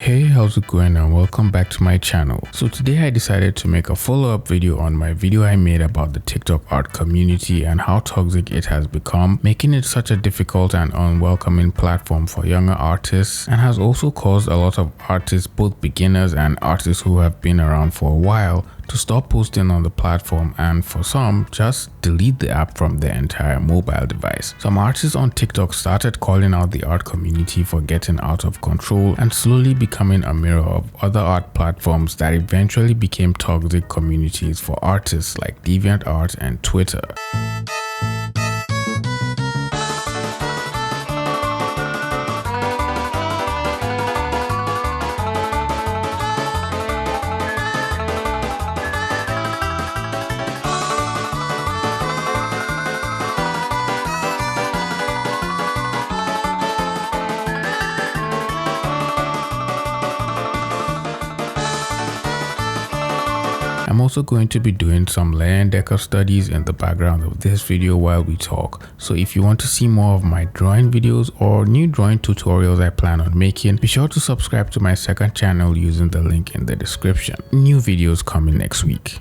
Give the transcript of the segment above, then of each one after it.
Hey, how's it going and welcome back to my channel. So today I decided to make a follow-up video on my video I made about the TikTok art community and how toxic it has become, making it such a difficult and unwelcoming platform for younger artists, and has also caused a lot of artists, both beginners and artists who have been around for a while, to stop posting on the platform, and for some, just delete the app from their entire mobile device. Some artists on TikTok started calling out the art community for getting out of control and slowly becoming a mirror of other art platforms that eventually became toxic communities for artists like DeviantArt and Twitter. I'm also going to be doing some layer and decor studies in the background of this video while we talk. So if you want to see more of my drawing videos or new drawing tutorials I plan on making, be sure to subscribe to my second channel using the link in the description. New videos coming next week.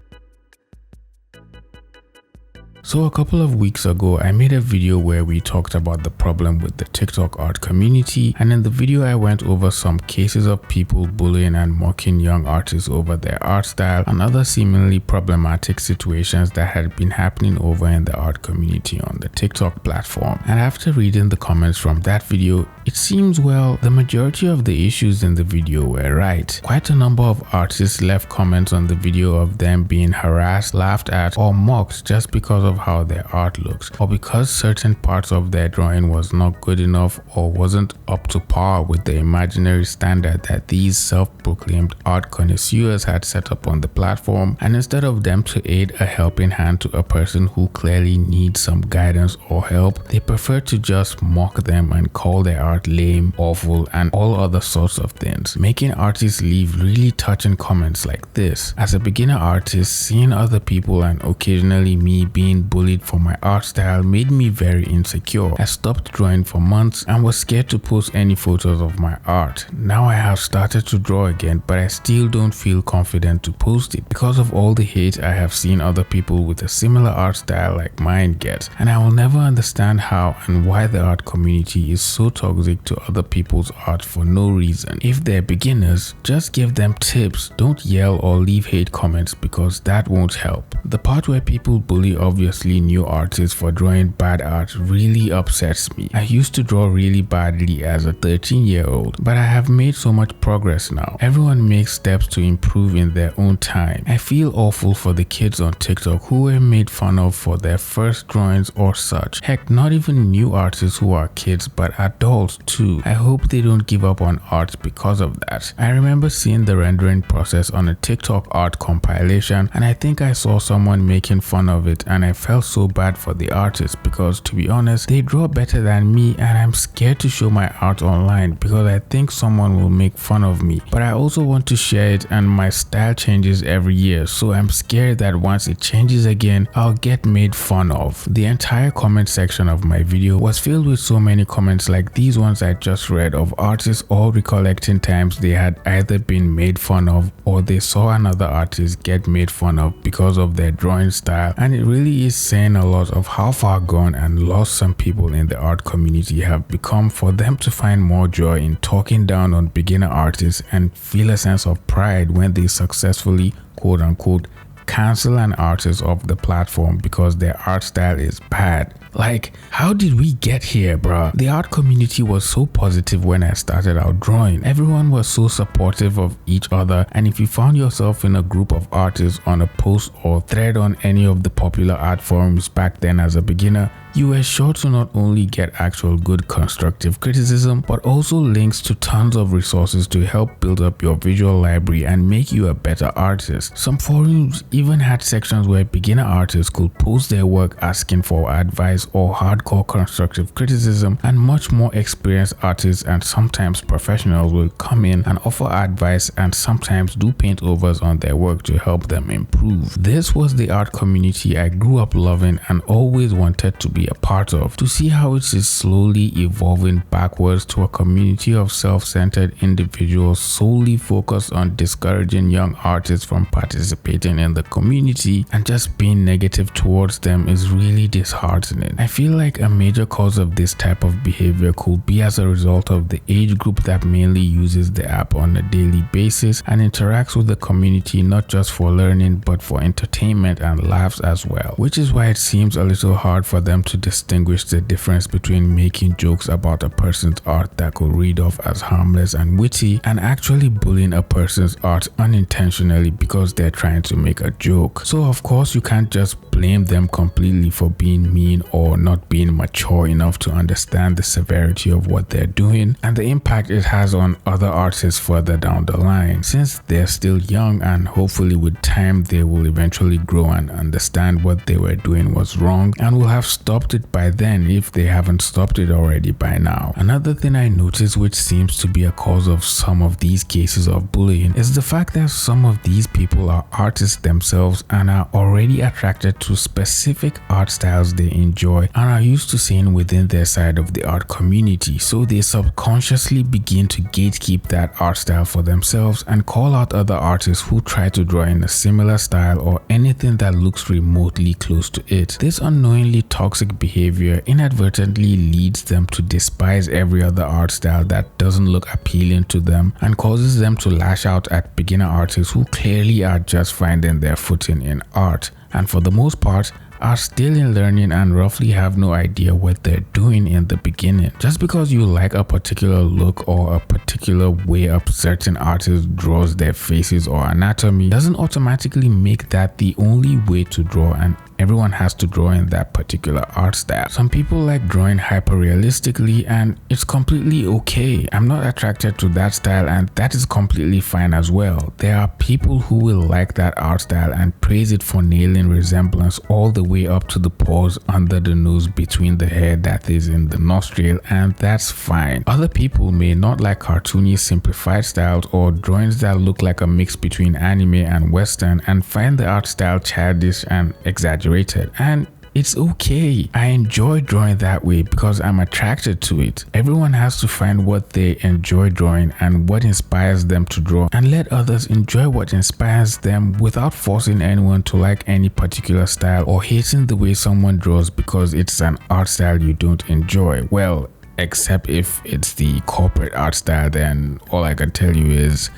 So a couple of weeks ago, I made a video where we talked about the problem with the TikTok art community, and in the video I went over some cases of people bullying and mocking young artists over their art style and other seemingly problematic situations that had been happening over in the art community on the TikTok platform. And after reading the comments from that video, it seems, well, the majority of the issues in the video were right. Quite a number of artists left comments on the video of them being harassed, laughed at, or mocked just because of how their art looks, or because certain parts of their drawing was not good enough or wasn't up to par with the imaginary standard that these self-proclaimed art connoisseurs had set up on the platform. And instead of them to aid a helping hand to a person who clearly needs some guidance or help, they prefer to just mock them and call their art lame, awful, and all other sorts of things, making artists leave really touching comments like this. As a beginner artist, seeing other people and occasionally me being bullied for my art style made me very insecure. I stopped drawing for months and was scared to post any photos of my art. Now I have started to draw again, but I still don't feel confident to post it because of all the hate I have seen other people with a similar art style like mine get, and I will never understand how and why the art community is so toxic to other people's art for no reason. If they're beginners, just give them tips. Don't yell or leave hate comments because that won't help. The part where people bully obviously new artists for drawing bad art really upsets me. I used to draw really badly as a 13-year-old, but I have made so much progress now. Everyone makes steps to improve in their own time. I feel awful for the kids on TikTok who were made fun of for their first drawings or such. Heck, not even new artists who are kids, but adults too. I hope they don't give up on art because of that. I remember seeing the rendering process on a TikTok art compilation, and I think I saw someone making fun of it, and I felt so bad for the artist because, to be honest, they draw better than me, and I'm scared to show my art online because I think someone will make fun of me. But I also want to share it, and my style changes every year, so I'm scared that once it changes again, I'll get made fun of. The entire comment section of my video was filled with so many comments like these ones I just read, of artists all recollecting times they had either been made fun of or they saw another artist get made fun of because of their drawing style, and it really is saying a lot of how far gone and lost some people in the art community have become for them to find more joy in talking down on beginner artists and feel a sense of pride when they successfully, quote unquote, cancel an artist off the platform because their art style is bad. Like, how did we get here, bruh? The art community was so positive when I started out drawing. Everyone was so supportive of each other, and if you found yourself in a group of artists on a post or thread on any of the popular art forums back then as a beginner, you were sure to not only get actual good constructive criticism, but also links to tons of resources to help build up your visual library and make you a better artist. Some forums even had sections where beginner artists could post their work asking for advice or hardcore constructive criticism, and much more experienced artists and sometimes professionals will come in and offer advice and sometimes do paint overs on their work to help them improve. This was the art community I grew up loving and always wanted to be be a part of, to see how it is slowly evolving backwards to a community of self-centered individuals solely focused on discouraging young artists from participating in the community and just being negative towards them is really disheartening. I feel like a major cause of this type of behavior could be as a result of the age group that mainly uses the app on a daily basis and interacts with the community not just for learning but for entertainment and laughs as well, which is why it seems a little hard for them to distinguish the difference between making jokes about a person's art that could read off as harmless and witty and actually bullying a person's art unintentionally because they're trying to make a joke. So of course you can't just blame them completely for being mean or not being mature enough to understand the severity of what they're doing and the impact it has on other artists further down the line, since they're still young and hopefully with time they will eventually grow and understand what they were doing was wrong and will have stopped it by then if they haven't stopped it already by now. Another thing I noticed which seems to be a cause of some of these cases of bullying is the fact that some of these people are artists themselves and are already attracted to specific art styles they enjoy and are used to seeing within their side of the art community, so they subconsciously begin to gatekeep that art style for themselves and call out other artists who try to draw in a similar style or anything that looks remotely close to it. This unknowingly toxic behavior inadvertently leads them to despise every other art style that doesn't look appealing to them and causes them to lash out at beginner artists who clearly are just finding their footing in art and for the most part are still in learning and roughly have no idea what they're doing in the beginning. Just because you like a particular look or a particular way a certain artist draws their faces or anatomy doesn't automatically make that the only way to draw, and everyone has to draw in that particular art style. Some people like drawing hyper-realistically and it's completely okay. I'm not attracted to that style and that is completely fine as well. There are people who will like that art style and praise it for nailing resemblance all the way up to the pores under the nose between the hair that is in the nostril, and that's fine. Other people may not like cartoony simplified styles or drawings that look like a mix between anime and western and find the art style childish and exaggerated, and it's okay. I enjoy drawing that way because I'm attracted to it. Everyone has to find what they enjoy drawing and what inspires them to draw, and let others enjoy what inspires them without forcing anyone to like any particular style or hating the way someone draws because it's an art style you don't enjoy. Well, except if it's the corporate art style, then all I can tell you is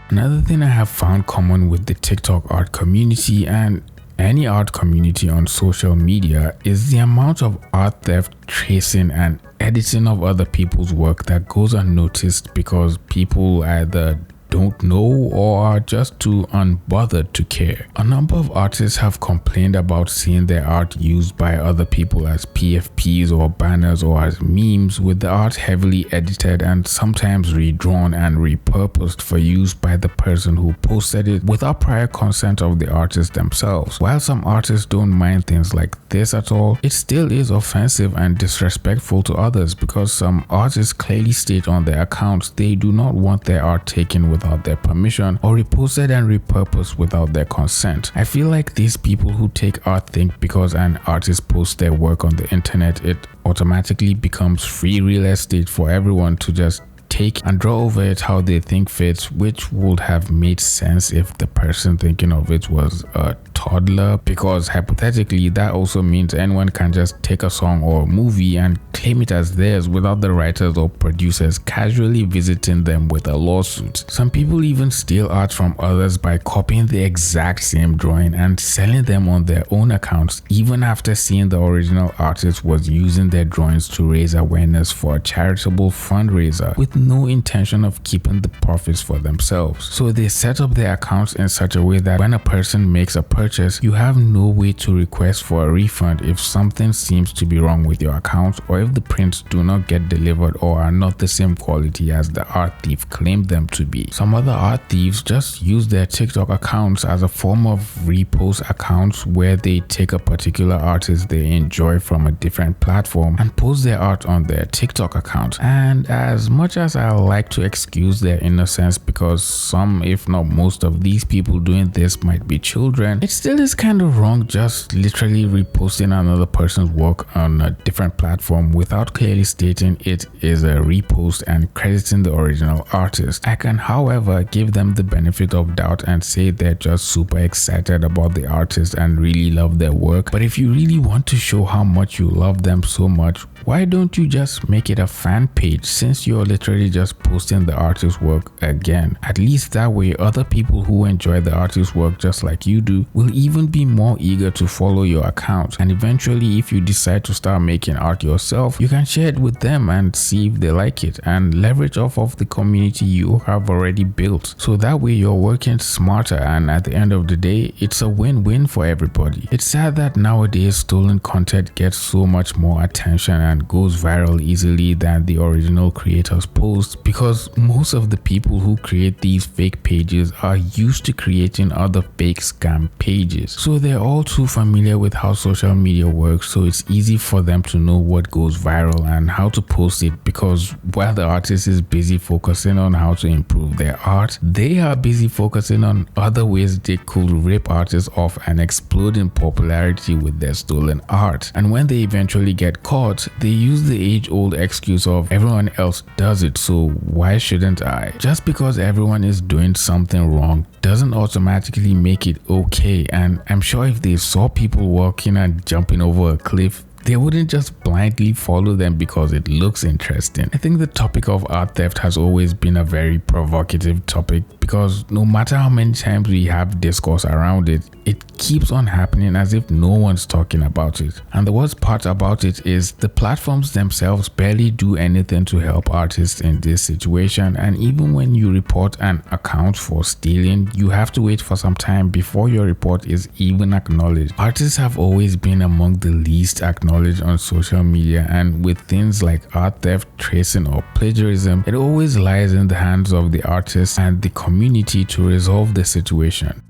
Another thing I have found common with the TikTok art community and any art community on social media is the amount of art theft, tracing, and editing of other people's work that goes unnoticed because people either don't know or are just too unbothered to care. A number of artists have complained about seeing their art used by other people as PFPs or banners or as memes, with the art heavily edited and sometimes redrawn and repurposed for use by the person who posted it without prior consent of the artist themselves. While some artists don't mind things like this at all, it still is offensive and disrespectful to others because some artists clearly state on their accounts they do not want their art taken without their permission or reposted and repurposed without their consent. I feel like these people who take art think because an artist posts their work on the internet, it automatically becomes free real estate for everyone to just take and draw over it how they think fits, which would have made sense if the person thinking of it was a toddler, because hypothetically that also means anyone can just take a song or a movie and claim it as theirs without the writers or producers casually visiting them with a lawsuit. Some people even steal art from others by copying the exact same drawing and selling them on their own accounts even after seeing the original artist was using their drawings to raise awareness for a charitable fundraiser with no intention of keeping the profits for themselves. So they set up their accounts in such a way that when a person makes a purchase purchase, you have no way to request for a refund if something seems to be wrong with your account, or if the prints do not get delivered or are not the same quality as the art thief claimed them to be. Some other art thieves just use their TikTok accounts as a form of repost accounts where they take a particular artist they enjoy from a different platform and post their art on their TikTok account. And as much as I like to excuse their innocence, because some, if not most of these people doing this might be children, it still is kind of wrong just literally reposting another person's work on a different platform without clearly stating it is a repost and crediting the original artist. I can, however, give them the benefit of doubt and say they're just super excited about the artist and really love their work. But if you really want to show how much you love them so much, why don't you just make it a fan page, since you're literally just posting the artist's work again? At least that way other people who enjoy the artist's work just like you do will even be more eager to follow your account, and eventually if you decide to start making art yourself, you can share it with them and see if they like it and leverage off of the community you have already built. So that way you're working smarter, and at the end of the day it's a win-win for everybody. It's sad that nowadays stolen content gets so much more attention and goes viral easily than the original creators' posts, because most of the people who create these fake pages are used to creating other fake scam pages, so they're all too familiar with how social media works, so it's easy for them to know what goes viral and how to post it, because while the artist is busy focusing on how to improve their art, they are busy focusing on other ways they could rip artists off and explode in popularity with their stolen art. And when they eventually get caught, they use the age-old excuse of everyone else does it, so why shouldn't I? Just because everyone is doing something wrong doesn't automatically make it okay, and I'm sure if they saw people walking and jumping over a cliff, they wouldn't just blindly follow them because it looks interesting. I think the topic of art theft has always been a very provocative topic, because no matter how many times we have discourse around it, it keeps on happening as if no one's talking about it. And the worst part about it is the platforms themselves barely do anything to help artists in this situation, and even when you report an account for stealing, you have to wait for some time before your report is even acknowledged. Artists have always been among the least acknowledged on social media, and with things like art theft, tracing or plagiarism, it always lies in the hands of the artist and the community to resolve the situation.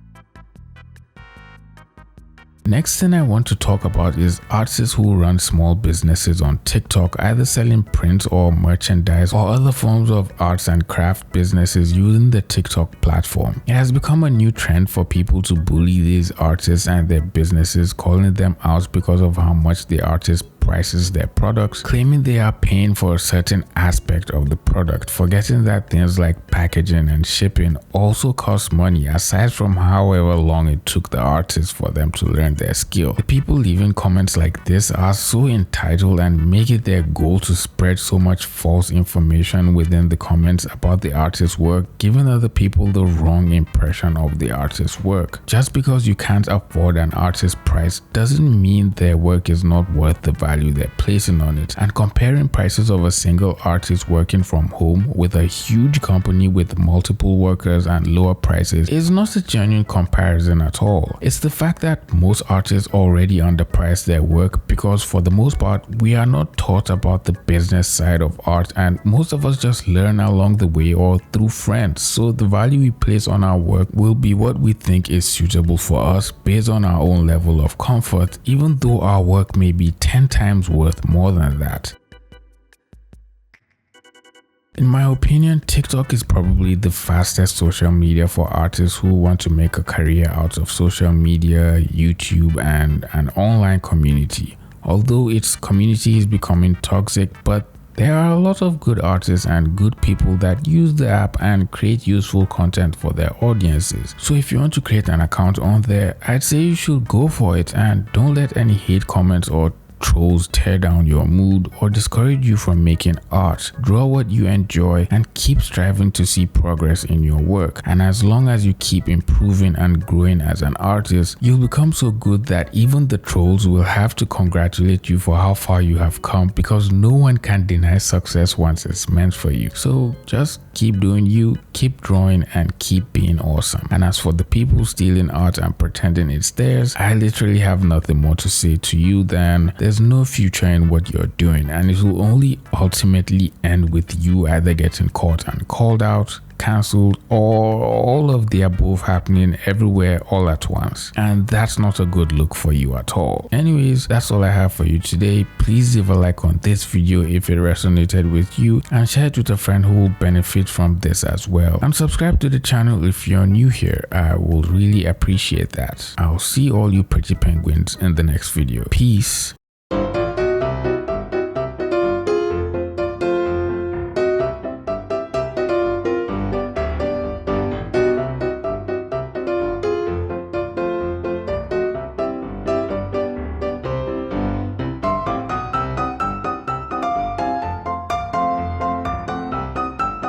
Next thing I want to talk about is artists who run small businesses on TikTok, either selling prints or merchandise or other forms of arts and craft businesses using the TikTok platform. It has become a new trend for people to bully these artists and their businesses, calling them out because of how much the artists prices their products, claiming they are paying for a certain aspect of the product, forgetting that things like packaging and shipping also cost money, aside from however long it took the artists for them to learn their skill. The people leaving comments like this are so entitled and make it their goal to spread so much false information within the comments about the artist's work, giving other people the wrong impression of the artist's work. Just because you can't afford an artist's price doesn't mean their work is not worth the value they're placing on it, and comparing prices of a single artist working from home with a huge company with multiple workers and lower prices is not a genuine comparison at all. It's the fact that most artists already underprice their work, because for the most part we are not taught about the business side of art, and most of us just learn along the way or through friends, so the value we place on our work will be what we think is suitable for us based on our own level of comfort, even though our work may be 10 times worth more than that. In my opinion, TikTok is probably the fastest social media for artists who want to make a career out of social media, YouTube, and an online community. Although its community is becoming toxic, but there are a lot of good artists and good people that use the app and create useful content for their audiences. So if you want to create an account on there, I'd say you should go for it, and don't let any hate comments or trolls tear down your mood or discourage you from making art. Draw what you enjoy and keep striving to see progress in your work. And as long as you keep improving and growing as an artist, you'll become so good that even the trolls will have to congratulate you for how far you have come, because no one can deny success once it's meant for you. So just keep doing you, keep drawing, and keep being awesome. And as for the people stealing art and pretending it's theirs, I literally have nothing more to say to you than there's no future in what you're doing, and it will only ultimately end with you either getting caught and called out, cancelled, or all of the above happening everywhere all at once, and that's not a good look for you at all. Anyways, that's all I have for you today. Please leave a like on this video if it resonated with you, and share it with a friend who will benefit from this as well, and subscribe to the channel if you're new here. I will really appreciate that. I'll see all you pretty penguins in the next video. Peace.